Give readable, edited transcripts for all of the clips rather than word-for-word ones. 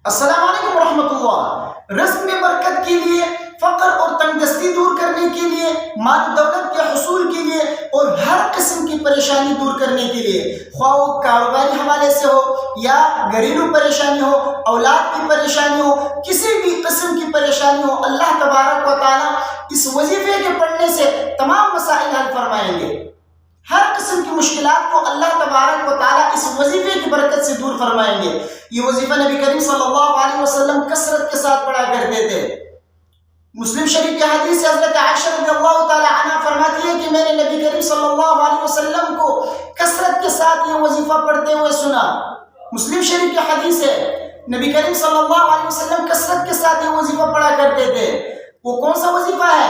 السلام علیکم ورحمۃ اللہ۔ رزق میں برکت کے لیے، فقر اور تنگ دستی دور کرنے کے لیے، مال و دولت کے حصول کے لیے اور ہر قسم کی پریشانی دور کرنے کے لیے، خواہ وہ کاروباری حوالے سے ہو یا گھریلو پریشانی ہو، اولاد کی پریشانی ہو، کسی بھی قسم کی پریشانی ہو، اللہ تبارک و تعالیٰ اس وظیفے کے پڑھنے سے تمام مسائل حل فرمائیں گے۔ ہر قسم کی مشکلات کو اللہ تبارک و تعالیٰ اس وظیفے کی برکت سے دور فرمائیں گے۔ یہ وظیفہ نبی کریم صلی اللہ علیہ وسلم کثرت کے ساتھ پڑھا کرتے تھے۔ مسلم شریف کی حدیث سے حضرت عائشہ رضی اللہ تعالی عنہ فرماتی ہے کہ میں نے نبی کریم صلی اللہ علیہ وسلم کو کثرت کے ساتھ یہ وظیفہ پڑھتے ہوئے سنا۔ مسلم شریف کی حدیث ہے، نبی کریم صلی اللہ علیہ وسلم کثرت کے ساتھ یہ وظیفہ پڑھا کرتے تھے۔ وہ کون سا وظیفہ ہے؟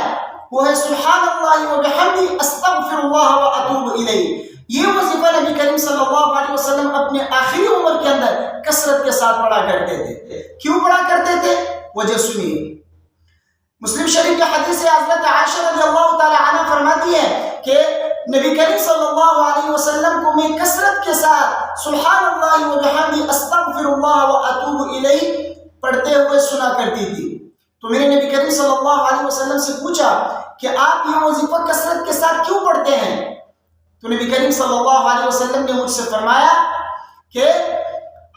وہ ہے سبحان اللہ و بحمدہ استغفر اللہ و اتوب الیہ۔ یہ وظیفہ نبی کریم صلی اللہ علیہ وسلم اپنے آخری عمر کے اندر کثرت کے ساتھ پڑھا کرتے تھے۔ کیوں پڑھا کرتے تھے؟ وجہ سنیے۔ مسلم شریف کی حدیث سے حضرت عائشہ رضی اللہ تعالی عنہ فرماتی ہے کہ نبی کریم صلی اللہ علیہ وسلم کو میں کثرت کے ساتھ سبحان اللہ و بحمدہ استغفر اللہ و اتوب الیہ پڑھتے ہوئے سنا کرتی تھی۔ تو میں نے نبی کریم صلی اللہ علیہ وسلم سے پوچھا کہ آپ یہ وظیفہ کثرت کے ساتھ کیوں پڑھتے ہیں؟ تو نبی کریم صلی اللہ علیہ وسلم نے مجھ سے فرمایا کہ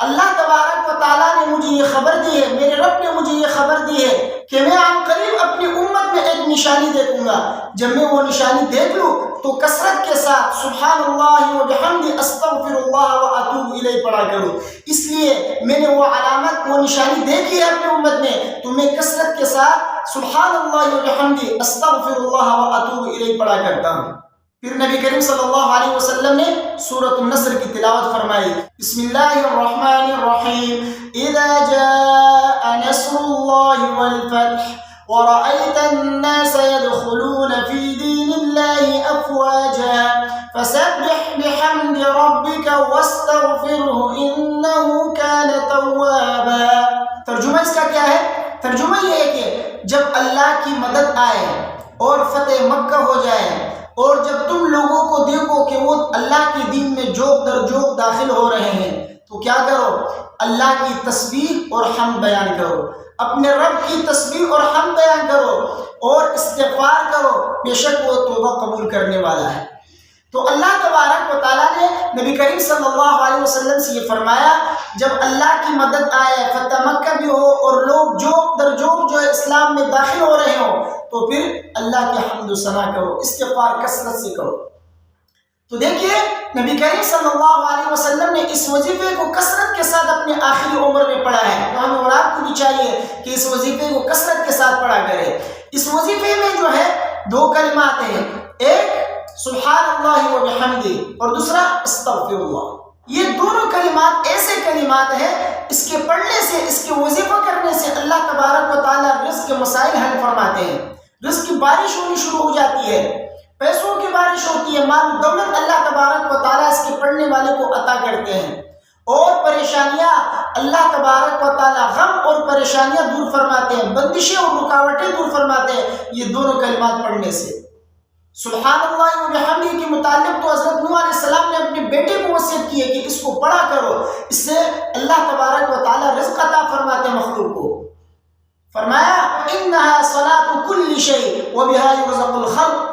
اللہ تبارک و تعالیٰ نے مجھے یہ خبر دی ہے، میرے رب نے مجھے یہ خبر دی ہے کہ میں عن قریب اپنی امت میں ایک نشانی دیکھوں گا۔ جب میں وہ نشانی دیکھ لوں تو کثرت کے ساتھ سبحان اللہ و بحمدہ استغفر اللہ و اتوب الیہ پڑھا کروں۔ اس لیے میں نے وہ علامت، وہ نشانی دیکھی ہے اپنی امت میں، تو میں کثرت کے ساتھ سبحان اللہ و بحمدہ استغفر اللہ و اتوب الیہ پڑھا کرتا ہوں۔ پھر نبی کریم صلی اللہ علیہ وسلم نے سورۃ النصر کی تلاوت فرمائی۔ بسم اللہ الرحمن الرحیم، اذا جاء نصر اللہ والفتح ورأيت الناس يدخلون في دين الله أفواجا فسبح بحمد ربك واستغفره إنه كان توابا۔ ترجمہ اس کا کیا ہے؟ ترجمہ یہ ہے کہ جب اللہ کی مدد آئے اور فتح مکہ ہو جائے اور جب تم لوگوں کو دیکھو کہ وہ اللہ کے دین میں جوق در جوق داخل ہو رہے ہیں تو کیا کرو؟ اللہ کی تسبیح اور حمد بیان کرو، اپنے رب کی تسبیح اور حمد بیان کرو اور استغفار کرو، بے شک وہ توبہ قبول کرنے والا ہے۔ تو اللہ تبارک و تعالیٰ نے نبی کریم صلی اللہ علیہ وسلم سے یہ فرمایا جب اللہ کی مدد آئے، فتح مکہ بھی ہو اور لوگ جوق در جوق جو ہے اسلام میں داخل ہو رہے ہوں تو پھر اللہ کی حمد و ثنا کرو، استغفار کثرت سے کرو۔ تو دیکھیے نبی کریم صلی اللہ علیہ وسلم نے اس وظیفے کو کثرت کے ساتھ اپنے آخری عمر میں پڑھا ہے، تو ہمیں اور آپ کو بھی چاہیے کہ اس وظیفے کو کثرت کے ساتھ پڑھا کرے۔ اس وظیفے میں جو ہے دو کلمات ہیں، ایک سبحان اللہ و بحمدہ اور دوسرا استغفر اللہ۔ یہ دونوں کلمات ایسے کلمات ہیں اس کے پڑھنے سے، اس کے وظیفہ کرنے سے اللہ تبارک و تعالیٰ رزق کے مسائل حل فرماتے ہیں، رزق کی بارش ہونی شروع ہو جاتی ہے، پیسوں کی بارش ہوتی ہے، مال و دولت اللہ تبارک و تعالیٰ اس کے پڑھنے والے کو عطا کرتے ہیں، اور پریشانیاں اللہ تبارک و تعالیٰ غم اور پریشانیاں دور فرماتے ہیں، بندشیں اور رکاوٹیں دور فرماتے ہیں یہ دونوں کلمات پڑھنے سے۔ سبحان اللہ و بحمدہ کے متعلق تو حضرت نوح علیہ السلام نے اپنے بیٹے کو وصیت کی ہے کہ اس کو پڑھا کرو، اس سے اللہ تبارک و تعالیٰ رزق عطا فرماتے ہیں مخلوق کو۔ فرمایا انہا صلاۃ کل شیء وبہا یرزق الخلق۔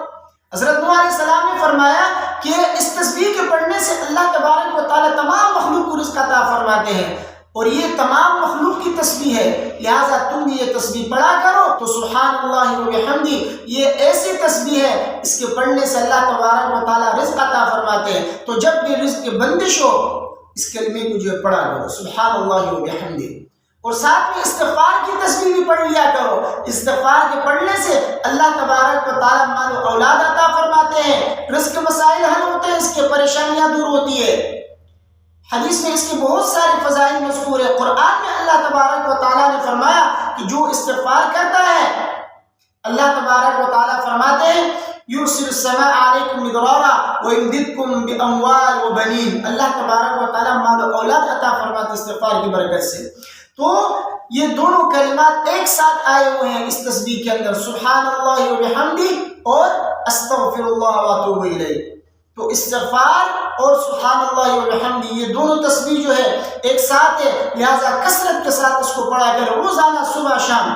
حضرت نوح علیہ السلام نے فرمایا کہ اس تسبیح کے پڑھنے سے اللہ تبارک و تعالیٰ تمام مخلوق کو رزق عطا فرماتے ہیں، اور یہ تمام مخلوق کی تسبیح ہے، لہٰذا تم بھی یہ تسبیح پڑھا کرو۔ تو سبحان اللہ و بحمدہ یہ ایسی تسبیح ہے اس کے پڑھنے سے اللہ تبارک و تعالیٰ رزق عطا فرماتے ہیں۔ تو جب بھی رزق کی بندش ہو اس کلمے کو جو ہے پڑھا کرو سبحان اللہ و بحمدہ، اور ساتھ میں استغفار کی تسبیح بھی پڑھ لیا کرو۔ استغفار کے پڑھنے سے اللہ تبارک و تعالیٰ مال و اولاد عطا فرماتے ہیں، رزق کے مسائل حل ہوتے ہیں، اس کی پریشانیاں دور ہوتی ہے۔ حدیث میں اس کے بہت سارے فضائل مذکور ہیں، قرآن میں اللہ تبارک و تعالیٰ نے فرمایا کہ جو استغفار کرتا ہے اللہ تبارک و تعالیٰ فرماتے ہیں یرسل السماء علیکم مدرارا ویمددکم باموال وبنین۔ اللہ تبارک و تعالیٰ مال و اولاد عطا فرماتے استغفار کی برکت سے۔ تو یہ دونوں کلمات ایک ساتھ آئے ہوئے ہیں اس تسبیح کے اندر، سبحان اللہ و بحمدہ اور استغفر اللہ و اتوب الیہ۔ تو استغفار اور سبحان اللہ وبحمدہ یہ دونوں تسبیح جو ہے ایک ساتھ ہے، لہذا کثرت کے ساتھ اس کو پڑھا کرے، روزانہ صبح شام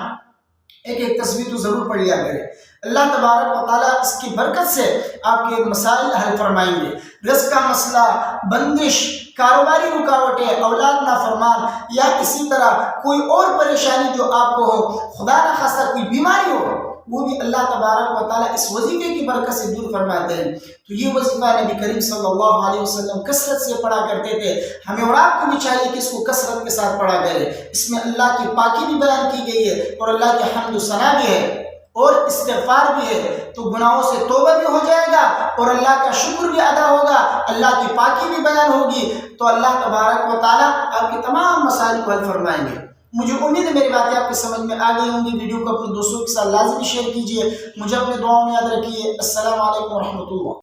ایک ایک تسبیح تو ضرور پڑھ لیا کرے۔ اللہ تبارک و تعالیٰ اس کی برکت سے آپ کے مسائل حل فرمائیں گے۔ رزق کا مسئلہ، بندش، کاروباری رکاوٹیں، اولاد نافرمان یا اسی طرح کوئی اور پریشانی جو آپ کو ہو، خدا نخواستہ کوئی بیماری ہو، وہ بھی اللہ تبارک و تعالیٰ اس وظیفے کی برکت سے دور فرماتے ہیں۔ تو یہ وظیفہ نبی کریم صلی اللہ علیہ وسلم کثرت سے پڑھا کرتے تھے، ہمیں اور آپ کو بھی چاہیے کہ اس کو کثرت کے ساتھ پڑھا کرے۔ اس میں اللہ کی پاکی بھی بیان کی گئی ہے اور اللہ کی حمد و ثنا بھی ہے اور استغفار بھی ہے، تو گناہوں سے توبہ بھی ہو جائے گا اور اللہ کا شکر بھی ادا ہوگا، اللہ کی پاکی بھی بیان ہوگی، تو اللہ تبارک و تعالیٰ آپ کے تمام مسائل کو حل فرمائیں گے۔ مجھے امید ہے میری باتیں آپ کے سمجھ میں آ گئی ہوں گی۔ ویڈیو کو اپنے دوستوں کے ساتھ لازمی شیئر کیجیے، مجھے اپنے دعاؤں میں یاد رکھیے۔ السلام علیکم ورحمۃ اللہ۔